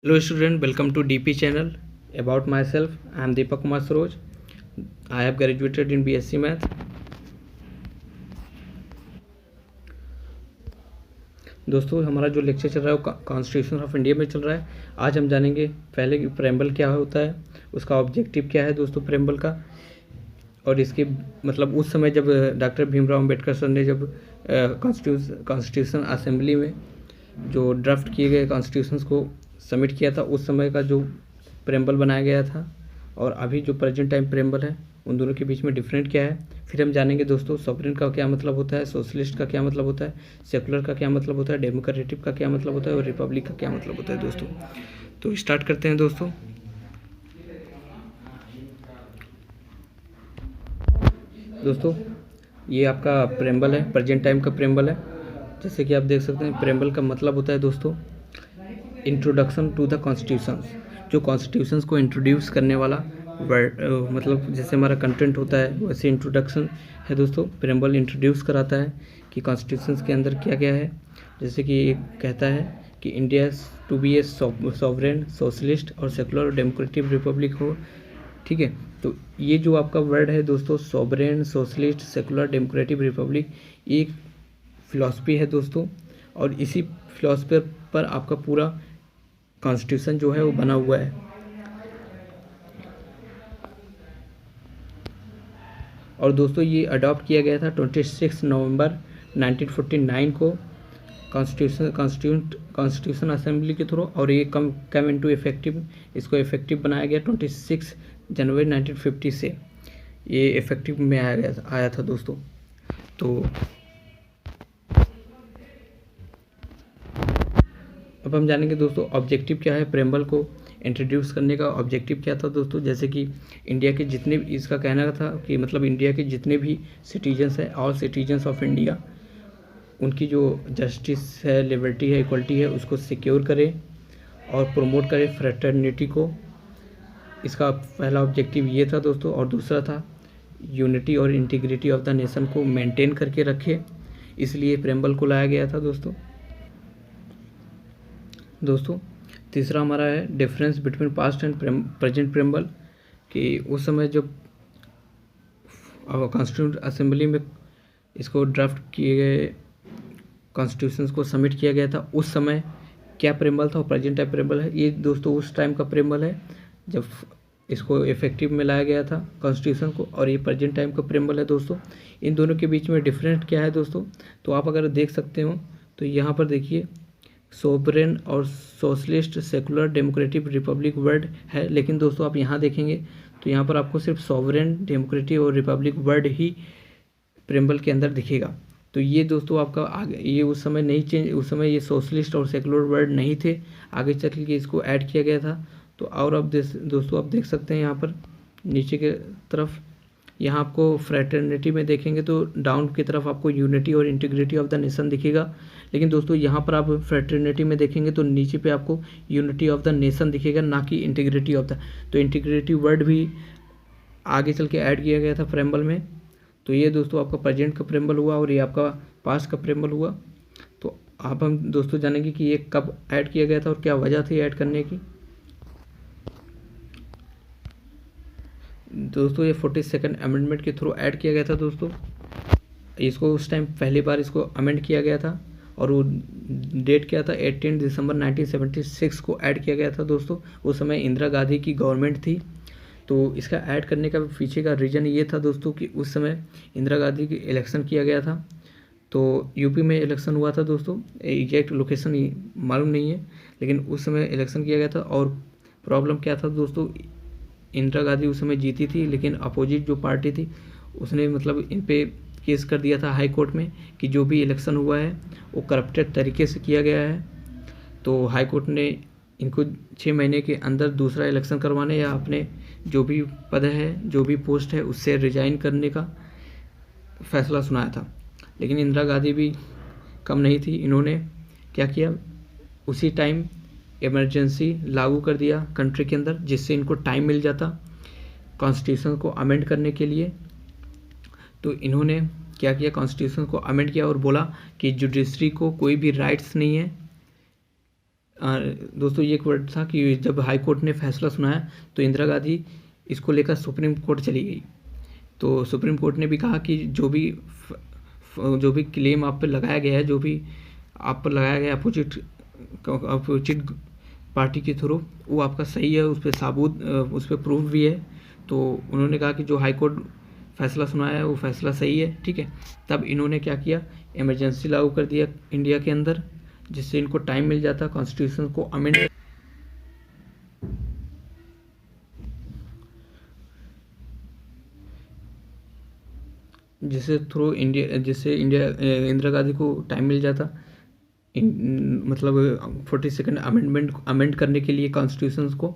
Hello student, welcome to DP channel. About myself, I am Deepak Kumar Saroj. I have graduated in BSc Math. दोस्तों हमारा जो lecture चल रहा है वो कॉन्स्टिट्यूशन ऑफ इंडिया में चल रहा है। आज हम जानेंगे पहले कि प्रेम्बल क्या होता है, उसका ऑब्जेक्टिव क्या है दोस्तों प्रेम्बल का, और इसके मतलब उस समय जब डॉक्टर भीमराव अंबेडकर सर ने जब कॉन्स्टिट्यूशन असेंबली में जो ड्राफ्ट किए गए कॉन्स्टिट्यूशंस को सबमिट किया था, उस समय का जो प्रेम्बल बनाया गया था और अभी जो प्रेजेंट टाइम प्रेम्बल है उन दोनों के बीच में डिफरेंट क्या है। फिर हम जानेंगे दोस्तों सॉवरेन का क्या मतलब होता है, सोशलिस्ट का क्या मतलब होता है, सेकुलर का क्या मतलब होता है, डेमोक्रेटिक का क्या मतलब होता है और रिपब्लिक का क्या मतलब होता है दोस्तों। तो स्टार्ट करते हैं दोस्तों। दोस्तों ये आपका प्रेम्बल है, प्रेजेंट टाइम का प्रेम्बल है। जैसे कि आप देख सकते हैं प्रेम्बल का मतलब होता है दोस्तों इंट्रोडक्शन टू द कॉन्स्टिट्यूशंस, जो कॉन्स्टिट्यूशंस को इंट्रोड्यूस करने वाला वर्ड, मतलब जैसे हमारा कंटेंट होता है वैसे इंट्रोडक्शन है दोस्तों। प्रेम्बल इंट्रोड्यूस कराता है कि कॉन्स्टिट्यूशंस के अंदर क्या क्या है। जैसे कि ये कहता है कि India to be a sovereign, socialist और सेकुलर और डेमोक्रेटिक रिपब्लिक हो, ठीक है। तो ये जो आपका वर्ड है दोस्तों sovereign, socialist, secular, democratic Republic, एक फिलॉसफी है दोस्तों, और इसी फिलॉसफी पर आपका पूरा कॉन्स्टिट्यूशन जो है वो बना हुआ है। और दोस्तों ये अडॉप्ट किया गया था 26 नवंबर 1949 को कॉन्स्टिट्यूशन असेंबली के थ्रू, और ये कम इनटू इफेक्टिव, इसको इफेक्टिव बनाया गया 26 जनवरी 1950 से ये इफेक्टिव में आया था दोस्तों। तो अब हम जानेंगे दोस्तों ऑब्जेक्टिव क्या है प्रेम्बल को इंट्रोड्यूस करने का। ऑब्जेक्टिव क्या था दोस्तों, जैसे कि इंडिया के जितने भी, इसका कहना था कि मतलब इंडिया के जितने भी सिटीजन्स हैं, ऑल सिटीजन्स ऑफ इंडिया, उनकी जो जस्टिस है, लिबर्टी है, इक्वलिटी है, उसको सिक्योर करें और प्रमोट करें फ्रेटर्निटी को। इसका पहला ऑब्जेक्टिव ये था दोस्तों। और दूसरा था यूनिटी और इंटीग्रिटी ऑफ द नेशन को मेंटेन करके रखे, इसलिए प्रेम्बल को लाया गया था दोस्तों। तीसरा हमारा है difference between past and present preamble, कि उस समय जब कॉन्स्टिट्यूंट असेंबली में इसको ड्राफ्ट किए गए कॉन्स्टिट्यूशंस को सबमिट किया गया था, उस समय क्या प्रेम्बल था और प्रेजेंट टाइम प्रेम्बल है। ये दोस्तों उस टाइम का प्रेम्बल है जब इसको इफेक्टिव में लाया गया था कॉन्स्टिट्यूशन को, और ये प्रेजेंट टाइम का प्रेम्बल है दोस्तों। इन दोनों के बीच में डिफरेंट क्या है दोस्तों, तो आप अगर देख सकते हो तो यहाँ पर देखिए सोवरेन और socialist, secular, democratic, Republic word है, लेकिन दोस्तों आप यहाँ देखेंगे तो यहाँ पर आपको सिर्फ सोवरेन, डेमोक्रेटिक और रिपब्लिक वर्ड ही प्रेम्बल के अंदर दिखेगा। तो ये दोस्तों आपका आगे, ये उस समय नहीं चेंज, उस समय ये सोशलिस्ट और सेकुलर वर्ड नहीं थे, आगे चल के इसको ऐड किया गया था। तो और अब दोस्तों आप देख सकते हैं यहाँ पर नीचे के तरफ, यहाँ आपको फ्रेटर्निटी में देखेंगे तो डाउन की तरफ आपको यूनिटी और इंटीग्रिटी ऑफ द नेशन दिखेगा, लेकिन दोस्तों यहाँ पर आप फ्रेटर्निटी में देखेंगे तो नीचे पे आपको यूनिटी ऑफ द नेशन दिखेगा, ना कि इंटीग्रिटी ऑफ द। तो इंटीग्रिटी वर्ड भी आगे चल के ऐड किया गया था प्रेम्बल में। तो ये दोस्तों आपका प्रेजेंट का प्रेम्बल हुआ और ये आपका पास्ट का प्रेम्बल हुआ। तो अब हम दोस्तों जानेंगे कि ये कब ऐड किया गया था और क्या वजह थी ऐड करने की। दोस्तों ये 42nd अमेंडमेंट के थ्रू ऐड किया गया था दोस्तों। इसको उस टाइम पहली बार इसको अमेंड किया गया था और वो डेट क्या था 18 दिसंबर 1976 को ऐड किया गया था दोस्तों। उस समय इंदिरा गांधी की गवर्नमेंट थी। तो इसका ऐड करने का पीछे का रीज़न ये था दोस्तों कि उस समय इंदिरा गांधी की इलेक्शन किया गया था। तो यूपी में इलेक्शन हुआ था दोस्तों, एग्जैक्ट लोकेशन मालूम नहीं है, लेकिन उस समय इलेक्शन किया गया था। और प्रॉब्लम क्या था दोस्तों, इंदिरा गांधी उस समय जीती थी, लेकिन अपोजिट जो पार्टी थी उसने मतलब इन पे केस कर दिया था हाई कोर्ट में कि जो भी इलेक्शन हुआ है वो करप्टेड तरीके से किया गया है। तो हाई कोर्ट ने इनको 6 महीने के अंदर दूसरा इलेक्शन करवाने या अपने जो भी पद है, जो भी पोस्ट है, उससे रिजाइन करने का फैसला सुनाया था। लेकिन इंदिरा गांधी भी कम नहीं थी, इन्होंने क्या किया, उसी टाइम इमरजेंसी लागू कर दिया कंट्री के अंदर, जिससे इनको टाइम मिल जाता कॉन्स्टिट्यूशन को अमेंड करने के लिए। तो इन्होंने क्या किया, कॉन्स्टिट्यूशन को अमेंड किया और बोला कि जुडिशरी को कोई भी राइट्स नहीं है दोस्तों ये एक वर्ड था कि जब हाई कोर्ट ने फैसला सुनाया तो इंदिरा गांधी इसको लेकर सुप्रीम कोर्ट चली गई। तो सुप्रीम कोर्ट ने भी कहा कि जो भी क्लेम आप पे लगाया गया है, जो भी आप पर लगाया गया अपोजिट पार्टी के थ्रू, वो आपका सही है, उस पर प्रूफ भी है। तो उन्होंने कहा कि जो हाई कोर्ट फैसला सुनाया है वो फैसला सही है, ठीक है। तब इन्होंने क्या किया, इमरजेंसी लागू कर दिया इंडिया के अंदर, जिससे इनको टाइम मिल जाता कॉन्स्टिट्यूशन को अमेंड, जिससे इंदिरा गांधी को टाइम मिल जाता मतलब 42nd अमेंड करने के लिए कॉन्स्टिट्यूशन को।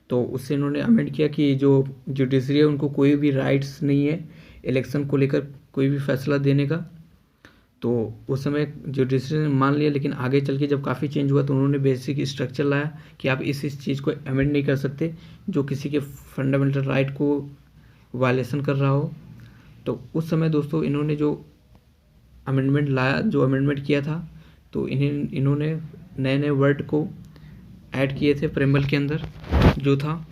तो उससे इन्होंने अमेंड किया कि जो जुडिशरी है उनको कोई भी राइट्स नहीं है इलेक्शन को लेकर कोई भी फैसला देने का। तो उस समय जुडिशरी ने मान लिया, लेकिन आगे चल के जब काफ़ी चेंज हुआ तो उन्होंने बेसिक स्ट्रक्चर लाया कि आप इस चीज़ को अमेंड नहीं कर सकते जो किसी के फंडामेंटल राइट को वायलेशन कर रहा हो। तो उस समय दोस्तों इन्होंने जो अमेंडमेंट किया था, तो इन्होंने नए नए वर्ड को ऐड किए थे प्रेम्बल के अंदर, जो था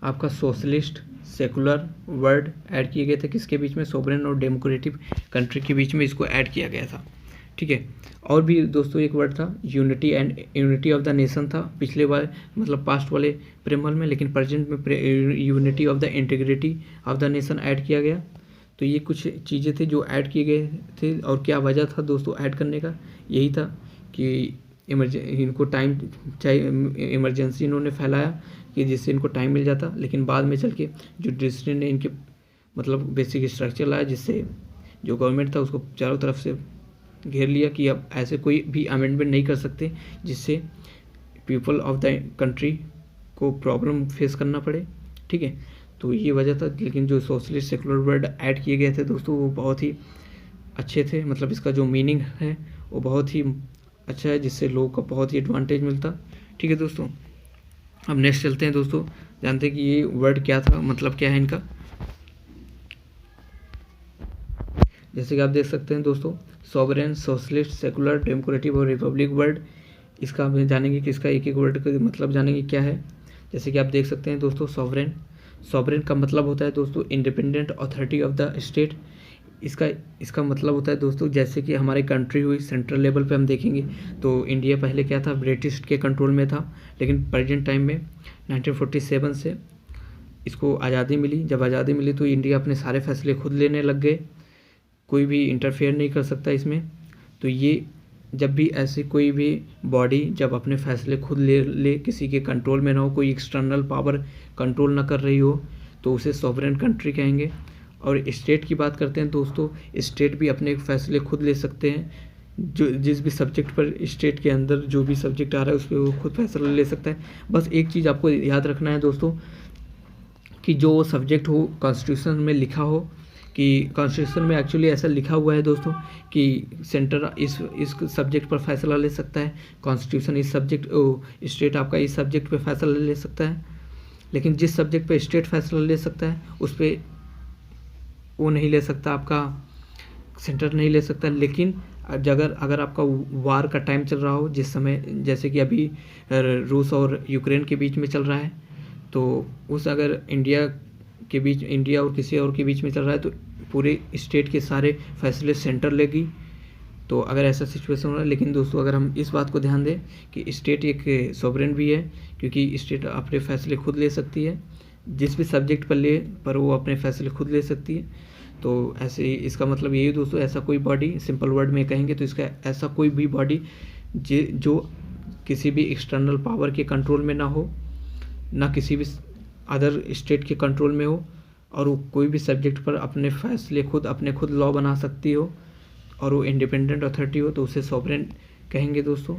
आपका सोशलिस्ट, सेकुलर वर्ड ऐड किए गए थे किसके बीच में, सोवरेन और डेमोक्रेटिक कंट्री के बीच में इसको ऐड किया गया था, ठीक है। और भी दोस्तों एक वर्ड था यूनिटी ऑफ द नेशन था पिछले बार मतलब पास्ट वाले प्रेम्बल में, लेकिन प्रेजेंट में unity of the integrity of the nation add किया गया। तो ये कुछ चीज़ें थी जो ऐड किए गए थे। और क्या वजह था दोस्तों ऐड करने का, यही था कि इनको टाइम चाहिए, इमरजेंसी इन्होंने फैलाया कि जिससे इनको टाइम मिल जाता। लेकिन बाद में चल के जुडिशरी ने इनके मतलब बेसिक स्ट्रक्चर लाया, जिससे जो गवर्नमेंट था उसको चारों तरफ से घेर लिया कि अब ऐसे कोई भी अमेंडमेंट नहीं कर सकते जिससे पीपल ऑफ द कंट्री को प्रॉब्लम फेस करना पड़े, ठीक है। तो ये वजह था। लेकिन जो सोशलिस्ट सेकुलर वर्ड ऐड किए गए थे दोस्तों वो बहुत ही अच्छे थे, मतलब इसका जो मीनिंग है वो बहुत ही अच्छा है, जिससे लोगों को बहुत ही एडवांटेज मिलता, ठीक है दोस्तों। अब नेक्स्ट चलते हैं दोस्तों, जानते हैं कि ये वर्ड क्या था, मतलब क्या है इनका। जैसे कि आप देख सकते हैं दोस्तों, सॉवरेन, सोशलिस्ट, सेकुलर, डेमोक्रेटिक और रिपब्लिक वर्ड, इसका हम जानेंगे कि इसका एक एक वर्ड का मतलब जानेंगे क्या है। जैसे कि आप देख सकते हैं दोस्तों, सॉवरेन का मतलब होता है दोस्तों independent authority of the state. इसका मतलब होता है दोस्तों, जैसे कि हमारी कंट्री हुई सेंट्रल लेवल पे हम देखेंगे तो इंडिया पहले क्या था, ब्रिटिश के कंट्रोल में था। लेकिन प्रेजेंट टाइम में 1947 से इसको आज़ादी मिली। जब आज़ादी मिली तो इंडिया अपने सारे फैसले खुद लेने लग गए, कोई भी इंटरफेयर नहीं कर सकता इसमें। तो ये जब भी ऐसी कोई भी बॉडी जब अपने फैसले खुद ले किसी के कंट्रोल में ना हो, कोई एक्सटर्नल पावर कंट्रोल ना कर रही हो, तो उसे सॉवरेन कंट्री कहेंगे। और स्टेट की बात करते हैं दोस्तों, स्टेट भी अपने फैसले खुद ले सकते हैं। जो जिस भी सब्जेक्ट पर स्टेट के अंदर जो भी सब्जेक्ट आ रहा है उस पर वो खुद फैसला ले सकता है। बस एक चीज़ आपको याद रखना है दोस्तों कि जो सब्जेक्ट हो कॉन्स्टिट्यूशन में लिखा हो, कि कॉन्स्टिट्यूशन में एक्चुअली ऐसा लिखा हुआ है दोस्तों कि सेंटर इस सब्जेक्ट पर फैसला ले सकता है, कॉन्स्टिट्यूशन इस स्टेट आपका इस सब्जेक्ट पे फैसला ले सकता है। लेकिन जिस सब्जेक्ट पे स्टेट फैसला ले सकता है उस पर वो नहीं ले सकता, आपका सेंटर नहीं ले सकता। लेकिन अगर आपका वार का टाइम चल रहा हो, जिस समय जैसे कि अभी रूस और यूक्रेन के बीच में चल रहा है, तो अगर इंडिया और किसी और के बीच में चल रहा है तो पूरे स्टेट के सारे फैसले सेंटर लेगी। तो अगर ऐसा सिचुएशन हो रहा है, लेकिन दोस्तों अगर हम इस बात को ध्यान दें कि स्टेट एक सॉवरेन भी है, क्योंकि स्टेट अपने फैसले खुद ले सकती है, जिस भी सब्जेक्ट पर वो अपने फैसले खुद ले सकती है। तो ऐसे इसका मतलब यही दोस्तों, ऐसा कोई बॉडी, सिंपल वर्ड में कहेंगे तो इसका ऐसा कोई भी बॉडी जो किसी भी एक्सटर्नल पावर के कंट्रोल में ना हो, ना किसी भी अदर स्टेट के कंट्रोल में हो, और वो कोई भी सब्जेक्ट पर अपने फैसले अपने खुद लॉ बना सकती हो, और वो इंडिपेंडेंट अथॉरिटी हो, तो उसे सॉवरेन कहेंगे दोस्तों।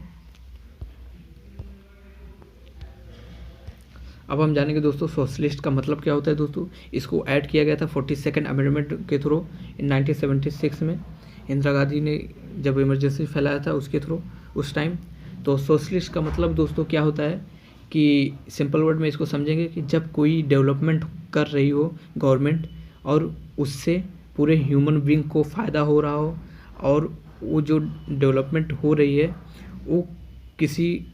अब हम जानेंगे दोस्तों सोशलिस्ट का मतलब क्या होता है दोस्तों। इसको ऐड किया गया था 42nd अमेंडमेंट के थ्रू इन 1976 में, इंदिरा गांधी ने जब इमरजेंसी फैलाया था उसके थ्रू उस टाइम। तो सोशलिस्ट का मतलब दोस्तों क्या होता है कि सिंपल वर्ड में इसको समझेंगे कि जब कोई डेवलपमेंट कर रही हो गवर्नमेंट और उससे पूरे ह्यूमन बींग को फ़ायदा हो रहा हो, और वो जो डेवलपमेंट हो रही है वो किसी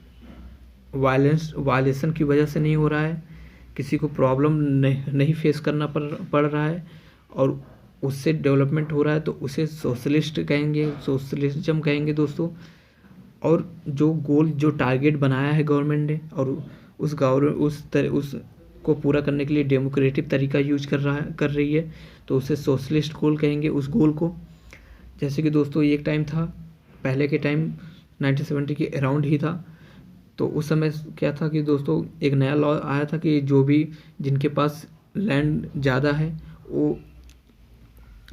वायलेशन की वजह से नहीं हो रहा है, किसी को प्रॉब्लम नहीं फेस करना पड़ रहा है और उससे डेवलपमेंट हो रहा है, तो उसे सोशलिस्ट कहेंगे, सोशलिज्म कहेंगे दोस्तों। और जो गोल, जो टारगेट बनाया है गवर्नमेंट ने, और उसको पूरा करने के लिए डेमोक्रेटिक तरीका यूज कर रही है, तो उसे सोशलिस्ट गोल कहेंगे उस गोल को। जैसे कि दोस्तों एक टाइम था, पहले के टाइम 1970 के अराउंड ही था, तो उस समय क्या था कि दोस्तों एक नया लॉ आया था कि जो भी जिनके पास लैंड ज़्यादा है वो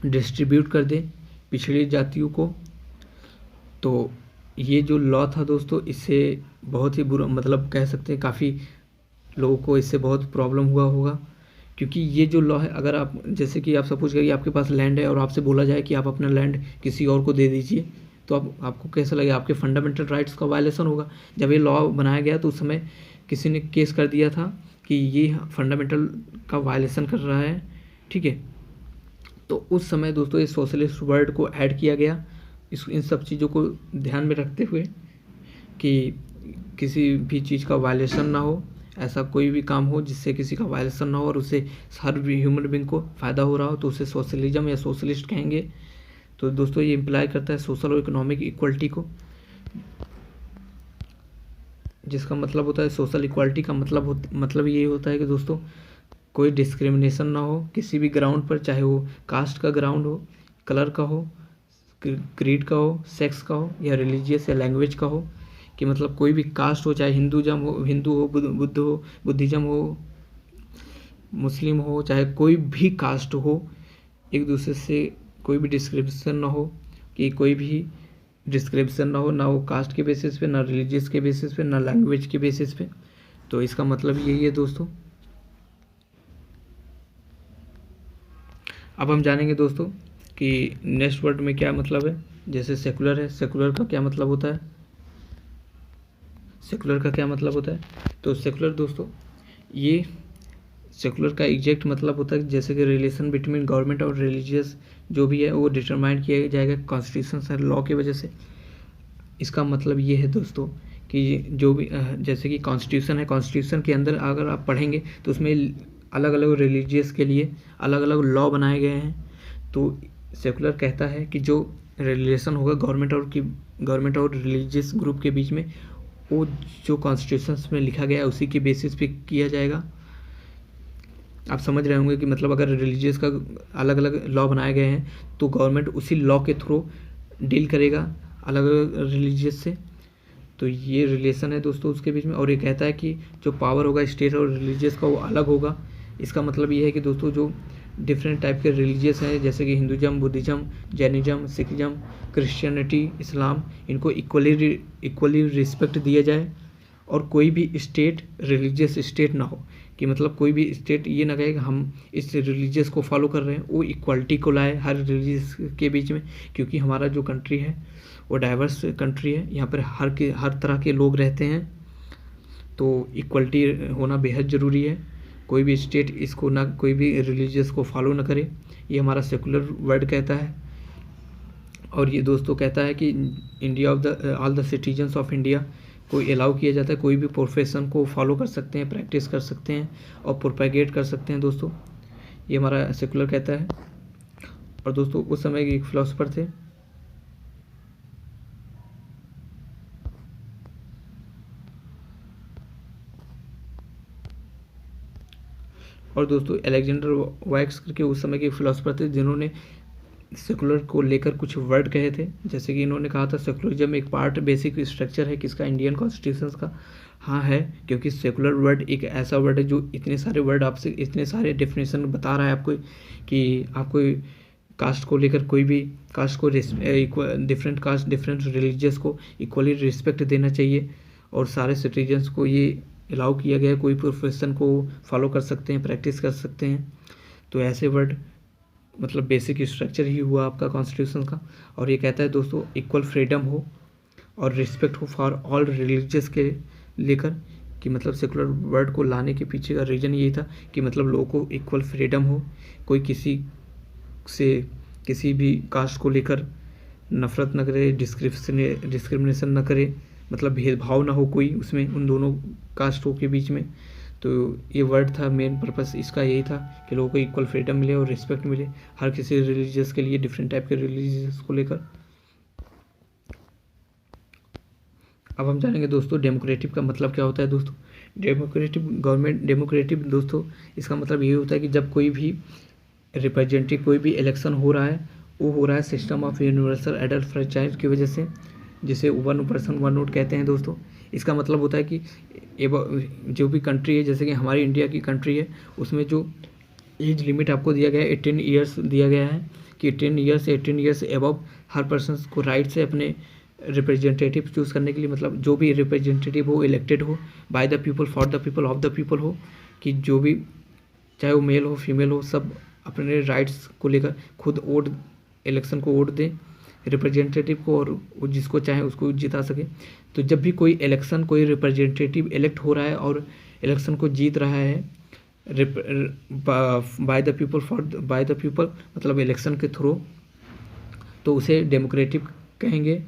डिस्ट्रीब्यूट कर दे पिछड़ी जातियों को। तो ये जो लॉ था दोस्तों, इससे बहुत ही बुरा, मतलब कह सकते हैं काफ़ी लोगों को इससे बहुत प्रॉब्लम हुआ होगा, क्योंकि ये जो लॉ है, अगर आप, जैसे कि आप सपोज करिए आपके पास लैंड है और आपसे बोला जाए कि आप अपना लैंड किसी और को दे दीजिए, तो आपको कैसा लगेगा? आपके फंडामेंटल राइट्स का वायलेशन होगा। जब ये लॉ बनाया गया तो उस समय किसी ने केस कर दिया था कि ये फंडामेंटल का वायलेशन कर रहा है, ठीक है। तो उस समय दोस्तों ये सोशलिस्ट वर्ड को ऐड किया गया, इन सब चीज़ों को ध्यान में रखते हुए कि किसी भी चीज़ का वायलेशन ना हो, ऐसा कोई भी काम हो जिससे किसी का वायलेशन ना हो और उससे हर ह्यूमन बींग को फ़ायदा हो रहा हो, तो उसे सोशलिज्म या सोशलिस्ट कहेंगे। तो दोस्तों ये इम्प्लाई करता है सोशल और इकोनॉमिक इक्वलिटी को, जिसका मतलब होता है सोशल इक्वालिटी का मतलब ये होता है कि दोस्तों कोई डिस्क्रिमिनेशन ना हो किसी भी ग्राउंड पर, चाहे वो कास्ट का ग्राउंड हो, कलर का हो, क्रीड का हो, सेक्स का हो, या रिलीजियस या लैंग्वेज का हो, कि मतलब कोई भी कास्ट हो, चाहे हिंदू हो, बुद्ध हो, बुद्धिज़्म हो, मुस्लिम हो, चाहे कोई भी कास्ट हो, एक दूसरे से कोई भी डिस्क्रिमिनेशन ना हो, कि कोई भी डिस्क्रिमिनेशन ना हो, ना वो कास्ट के बेसिस पे, ना रिलीजियस के बेसिस पे, ना लैंग्वेज के बेसिस पे। तो इसका मतलब यही है दोस्तों। अब हम जानेंगे दोस्तों कि नेक्स्ट वर्ड में क्या मतलब है। जैसे सेकुलर है, सेकुलर का क्या मतलब होता है? सेकुलर का क्या मतलब होता है? तो सेकुलर दोस्तों, ये सेकुलर का एग्जैक्ट मतलब होता है जैसे कि रिलेशन बिटवीन गवर्नमेंट और रिलीजियस जो भी है वो डिटरमाइन किया जाएगा कॉन्स्टिट्यूशन से, लॉ की वजह से। इसका मतलब ये है दोस्तों कि जो भी जैसे कि कॉन्स्टिट्यूशन है, कॉन्स्टिट्यूशन के अंदर अगर आप पढ़ेंगे तो उसमें अलग अलग रिलीजियस के लिए अलग अलग लॉ बनाए गए हैं। तो सेकुलर कहता है कि जो रिलेशन होगा गवर्नमेंट और रिलीजियस ग्रुप के बीच में, वो जो कॉन्स्टिट्यूशन में लिखा गया है उसी के बेसिस पे किया जाएगा। आप समझ रहे होंगे कि मतलब अगर रिलीजियस का अलग अलग लॉ बनाए गए हैं तो गवर्नमेंट उसी लॉ के थ्रू डील करेगा अलग अलग रिलीजियस से। तो ये रिलेशन है दोस्तों उसके बीच में। और ये कहता है कि जो पावर होगा स्टेट और रिलीजियस का वो अलग होगा। इसका मतलब ये है कि दोस्तों जो डिफरेंट टाइप के रिलीजियस हैं जैसे कि Hinduism, Buddhism, Jainism, Sikhism, Christianity, Islam, इनको इक्वली रिस्पेक्ट दिया जाए और कोई भी स्टेट रिलीजियस स्टेट ना हो, कि मतलब कोई भी स्टेट ये ना कहे कि हम इस रिलीजियस को फॉलो कर रहे हैं, वो इक्वलिटी को लाए हर रिलीजियस के बीच में। क्योंकि हमारा जो कंट्री है वो डाइवर्स कंट्री है, यहाँ पर हर तरह के लोग रहते हैं, तो इक्वलिटी होना बेहद ज़रूरी है। कोई भी स्टेट इसको ना, कोई भी रिलीजियस को फॉलो ना करे, ये हमारा सेकुलर वर्ड कहता है। और ये दोस्तों कहता है कि India all the citizens of India को अलाउ किया जाता है, कोई भी प्रोफेशन को फॉलो कर सकते हैं, प्रैक्टिस कर सकते हैं और प्रोपेगेट कर सकते हैं दोस्तों, ये हमारा सेकुलर कहता है। और दोस्तों उस समय के एक फिलोसोफर थे, और दोस्तों अलेक्जेंडर वाइक्स करके उस समय के फिलोसोफर थे जिन्होंने सेकुलर को लेकर कुछ वर्ड कहे थे। जैसे कि इन्होंने कहा था सेकुलरिज्म एक पार्ट बेसिक स्ट्रक्चर है किसका, इंडियन कॉन्स्टिट्यूशन का। हाँ है, क्योंकि सेकुलर वर्ड एक ऐसा वर्ड है जो इतने सारे वर्ड आपसे इतने सारे डेफिनेशन बता रहा है आपको कि आपको कास्ट को लेकर कोई भी कास्ट को डिफरेंट कास्ट डिफरेंट रिलीजियस को इक्वली रिस्पेक्ट देना चाहिए और सारे सिटीजन्स को ये अलाउ किया गया, कोई प्रोफेशन को फॉलो कर सकते हैं, प्रैक्टिस कर सकते हैं। तो ऐसे वर्ड मतलब बेसिक स्ट्रक्चर ही हुआ आपका कॉन्स्टिट्यूशन का। और ये कहता है दोस्तों इक्वल फ्रीडम हो और रिस्पेक्ट हो फॉर ऑल रिलीजियस के लेकर, कि मतलब सेकुलर वर्ड को लाने के पीछे का रीज़न यही था कि मतलब लोगों को इक्वल फ्रीडम हो, कोई किसी से किसी भी कास्ट को लेकर नफ़रत न करे, डिस्क्रिमिनेशन न करे, मतलब भेदभाव ना हो कोई उसमें उन दोनों कास्टों के बीच में। तो ये वर्ड था, मेन पर्पस इसका यही था कि लोगों को इक्वल फ्रीडम मिले और रिस्पेक्ट मिले हर किसी रिलीजियस के लिए, डिफरेंट टाइप के रिलीजियस को लेकर। अब हम जानेंगे दोस्तों डेमोक्रेटिक का मतलब क्या होता है। दोस्तों डेमोक्रेटिक गवर्नमेंट, डेमोक्रेटिक दोस्तों इसका मतलब ये होता है कि जब कोई भी रिप्रेजेंटेटिव, कोई भी इलेक्शन हो रहा है, वो हो रहा है system of universal adult franchise की वजह से, जिसे 1 पर्सन 1 वोट कहते हैं दोस्तों। इसका मतलब होता है कि जो भी कंट्री है, जैसे कि हमारी इंडिया की कंट्री है, उसमें जो एज लिमिट आपको दिया गया है 18 ईयर्स दिया गया है कि 18 ईयर्स एबव हर पर्सन को राइट से अपने रिप्रेजेंटेटिव चूज़ करने के लिए, मतलब जो भी रिप्रेजेंटेटिव हो इलेक्टेड हो by the people for the people of the people हो, कि जो भी चाहे वो मेल हो फीमेल हो, सब अपने राइट्स को लेकर खुद वोट, इलेक्शन को वोट दें रिप्रेजेंटेटिव को, और वो जिसको चाहे उसको जिता सके। तो जब भी कोई इलेक्शन, कोई रिप्रेजेंटेटिव इलेक्ट हो रहा है और इलेक्शन को जीत रहा है by the people for by the people, मतलब इलेक्शन के थ्रू, तो उसे डेमोक्रेटिक कहेंगे।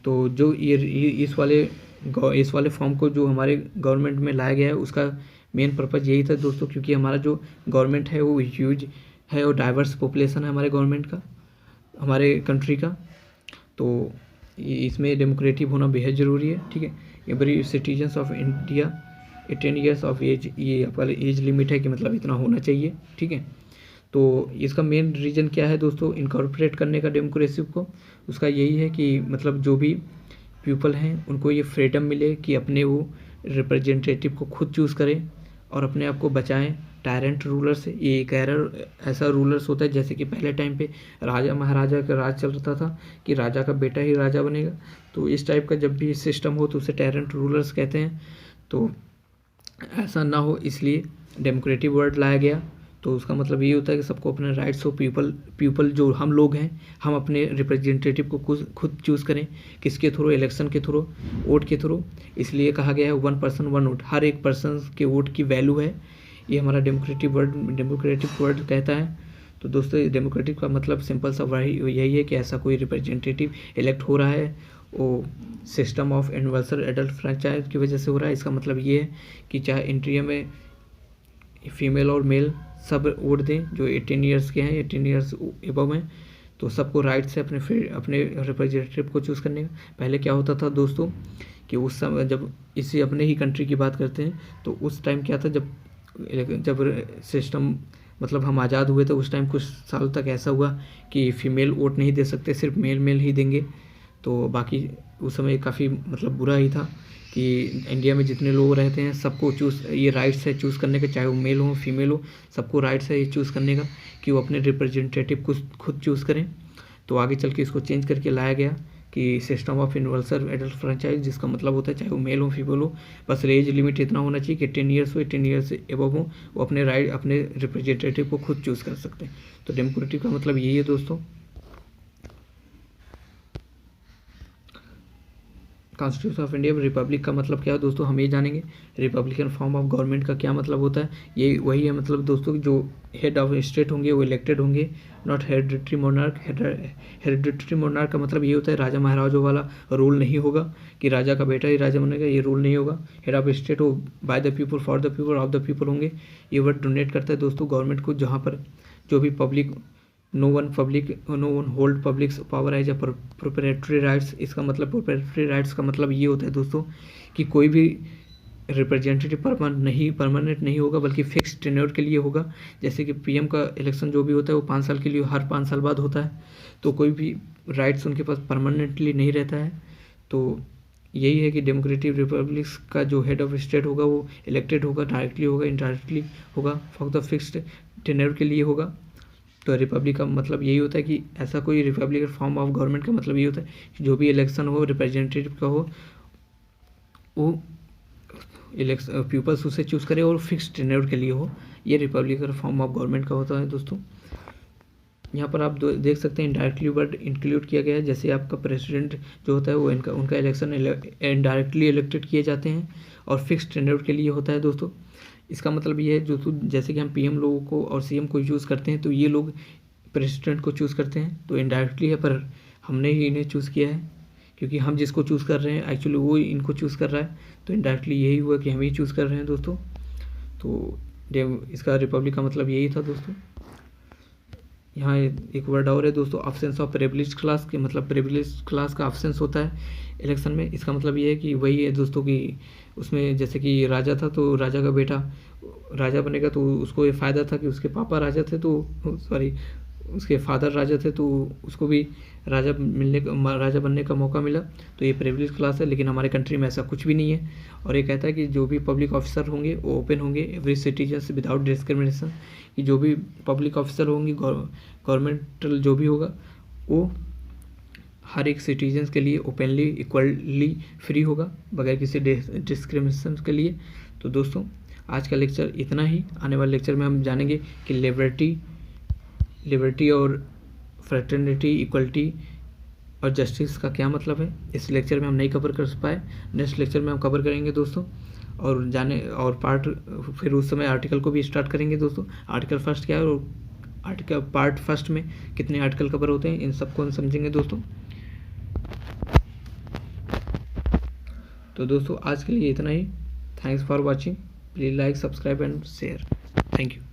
तो जो ये इस वाले फॉर्म को जो हमारे गवर्नमेंट में लाया गया है, उसका मेन पर्पज़ यही था दोस्तों, क्योंकि हमारा जो गवर्नमेंट है वो ह्यूज है और डाइवर्स पॉपुलेशन है हमारे गवर्नमेंट का, हमारे कंट्री का। तो इसमें डेमोक्रेटिक होना बेहद ज़रूरी है। ठीक है, every citizens of India 18 years of age, ये आपका एज लिमिट है कि मतलब इतना होना चाहिए। ठीक है, तो इसका मेन रीज़न क्या है दोस्तों इनकॉर्पोरेट करने का डेमोक्रेसी को, उसका यही है कि मतलब जो भी पीपल हैं उनको ये फ्रीडम मिले कि अपने वो रिप्रेजेंटेटिव को खुद चूज़ करें और अपने आप को बचाएं टायरेंट रूलर से। ये एक ऐसा रूलर्स होता है, जैसे कि पहले टाइम पे राजा महाराजा का राज चलता था कि राजा का बेटा ही राजा बनेगा, तो इस टाइप का जब भी सिस्टम हो तो उसे टायरेंट रूलर्स कहते हैं। तो ऐसा ना हो इसलिए डेमोक्रेटिक वर्ड लाया गया। तो उसका मतलब ये होता है कि सबको अपने राइट्स हो, पीपल जो हम लोग हैं, हम अपने रिप्रेजेंटेटिव को खुद चूज़ करें, किसके थ्रू, इलेक्शन के थ्रू, वोट के थ्रू। इसलिए कहा गया है 1 पर्सन 1 वोट, हर एक पर्सन के वोट की वैल्यू है, ये हमारा डेमोक्रेटिक वर्ड कहता है। तो दोस्तों डेमोक्रेटिक का मतलब सिंपल सा यही है कि ऐसा कोई रिप्रेजेंटेटिव इलेक्ट हो रहा है, वो system of universal adult franchise की वजह से हो रहा है। इसका मतलब ये है कि चाहे इंडिया में फीमेल और मेल सब वोट दें जो 18 ईयर्स के हैं, 18 ईयर्स एबव हैं, तो सबको राइट से अपने रिप्रेजेंटेटिव को चूज़ करने का। पहले क्या होता था दोस्तों कि उस समय, जब इसी अपने ही कंट्री की बात करते हैं, तो उस टाइम क्या था, जब सिस्टम मतलब हम आज़ाद हुए थे, उस टाइम कुछ साल तक ऐसा हुआ कि फ़ीमेल वोट नहीं दे सकते, सिर्फ मेल ही देंगे। तो बाकी उस समय काफ़ी मतलब बुरा ही था कि इंडिया में जितने लोग रहते हैं सबको ये राइट्स है चूज़ करने का, चाहे वो मेल हो फीमेल हो, सबको राइट्स है ये चूज़ करने का कि वो अपने रिप्रेजेंटेटिव को खुद चूज़ करें। तो आगे चल के इसको चेंज करके लाया गया कि system of universal adult franchise, जिसका मतलब होता है चाहे वो मेल हो फीमेल हो, बस एज लिमिट इतना होना चाहिए कि 18 ईयर्स हो, 18 ईयर्स से एबव हो, वो अपने रिप्रेजेंटेटिव को खुद चूज़ कर सकते हैं। तो डेमोक्रेटिक का मतलब यही है दोस्तों। कॉन्स्टिट्यूशन ऑफ इंडिया, रिपब्लिक का मतलब क्या है दोस्तों, हम ये जानेंगे। रिपब्लिकन फॉर्म ऑफ गवर्नमेंट का क्या मतलब होता है, ये वही है मतलब दोस्तों जो हेड ऑफ स्टेट होंगे वो इलेक्टेड होंगे, not hereditary monarch. Hereditary monarch का मतलब ये होता है राजा महाराजों वाला रूल नहीं होगा कि राजा का बेटा ही राजा बनेगा, ये रूल नहीं होगा। हेड ऑफ स्टेट हो by the people for the people of the people होंगे। ये वर्ड डोनेट करता है दोस्तों गवर्नमेंट को, जहाँ पर जो भी public, no one hold public power as a proprietary rights. इसका मतलब प्रोप्राइटरी राइट्स का मतलब ये होता है दोस्तों कि कोई भी रिप्रेजेंटेटिव परमानेंट नहीं होगा, बल्कि फिक्स टेन्योर के लिए होगा। जैसे कि पीएम का इलेक्शन जो भी होता है वो 5 साल के लिए, हर 5 साल बाद होता है, तो कोई भी राइट्स उनके पास परमानेंटली नहीं रहता है। तो यही है कि डेमोक्रेटिक रिपब्लिक्स का जो हेड ऑफ स्टेट होगा वो इलेक्टेड होगा, डायरेक्टली होगा, इनडायरेक्टली होगा, फॉर द फिक्स्ड टेन्योर के लिए होगा। तो रिपब्लिक का मतलब यही होता है कि ऐसा कोई रिपब्लिक फॉर्म ऑफ गवर्नमेंट का मतलब ये होता है कि जो भी इलेक्शन हो रिप्रेजेंटेटिव का हो, वो पीपल्स उसे चूज़ करे और फिक्स्ड टेन्योर के लिए हो। ये रिपब्लिकन फॉर्म ऑफ गवर्नमेंट का होता है दोस्तों। यहाँ पर आप देख सकते हैं इनडायरेक्टली वर्ड इंक्लूड किया गया है। जैसे आपका प्रेसिडेंट जो होता है वो उनका इलेक्शन इनडायरेक्टली इलेक्टेड किए जाते हैं और फिक्स्ड टेन्योर के लिए होता है दोस्तों। इसका मतलब ये है जैसे कि हम पीएम लोगों को और सीएम को चूज़ करते हैं, तो ये लोग प्रेसिडेंट को चूज़ करते हैं, तो इनडायरेक्टली है, पर हमने ही इन्हें चूज़ किया है क्योंकि हम जिसको चूज़ कर रहे हैं एक्चुअली वो इनको चूज़ कर रहा है, तो इनडायरेक्टली यही हुआ कि हम ही चूज़ कर रहे हैं दोस्तों। तो इसका रिपब्लिक का मतलब यही था दोस्तों। यहाँ एक वर्ड और है दोस्तों, अब्सेंस ऑफ प्रिविलेज क्लास के, मतलब प्रिविलेज क्लास का अब्सेंस होता है इलेक्शन में। इसका मतलब ये है कि वही है दोस्तों कि उसमें जैसे कि राजा था तो राजा का बेटा राजा बनेगा, तो उसको ये फ़ायदा था कि उसके पापा राजा थे, तो सॉरी उसके फादर राजा थे, तो उसको भी राजा बनने का मौका मिला। तो ये प्रिविलेज क्लास है, लेकिन हमारे कंट्री में ऐसा कुछ भी नहीं है। और ये कहता है कि जो भी पब्लिक ऑफिसर होंगे वो ओपन होंगे एवरी सिटीजन विदाउट डिस्क्रिमिनेशन, कि जो भी पब्लिक ऑफिसर होंगे गवर्नमेंटल जो भी होगा वो हर एक सिटीजन्स के लिए ओपनली इक्वली फ्री होगा बगैर किसी डिस्क्रिमिनेशन के लिए। तो दोस्तों आज का लेक्चर इतना ही। आने वाले लेक्चर में हम जानेंगे कि लिबर्टी और फ्रेटर्निटी, इक्वलिटी और जस्टिस का क्या मतलब है। इस लेक्चर में हम नहीं कवर कर पाए, नेक्स्ट लेक्चर में हम कवर करेंगे दोस्तों। और पार्ट फिर उस समय आर्टिकल को भी स्टार्ट करेंगे दोस्तों। आर्टिकल फर्स्ट क्या है और आर्टिकल पार्ट फर्स्ट में कितने आर्टिकल कवर होते हैं, इन सबको हम समझेंगे दोस्तों। तो दोस्तों आज के लिए इतना ही। Thanks for watching. Please like, subscribe and share. Thank you.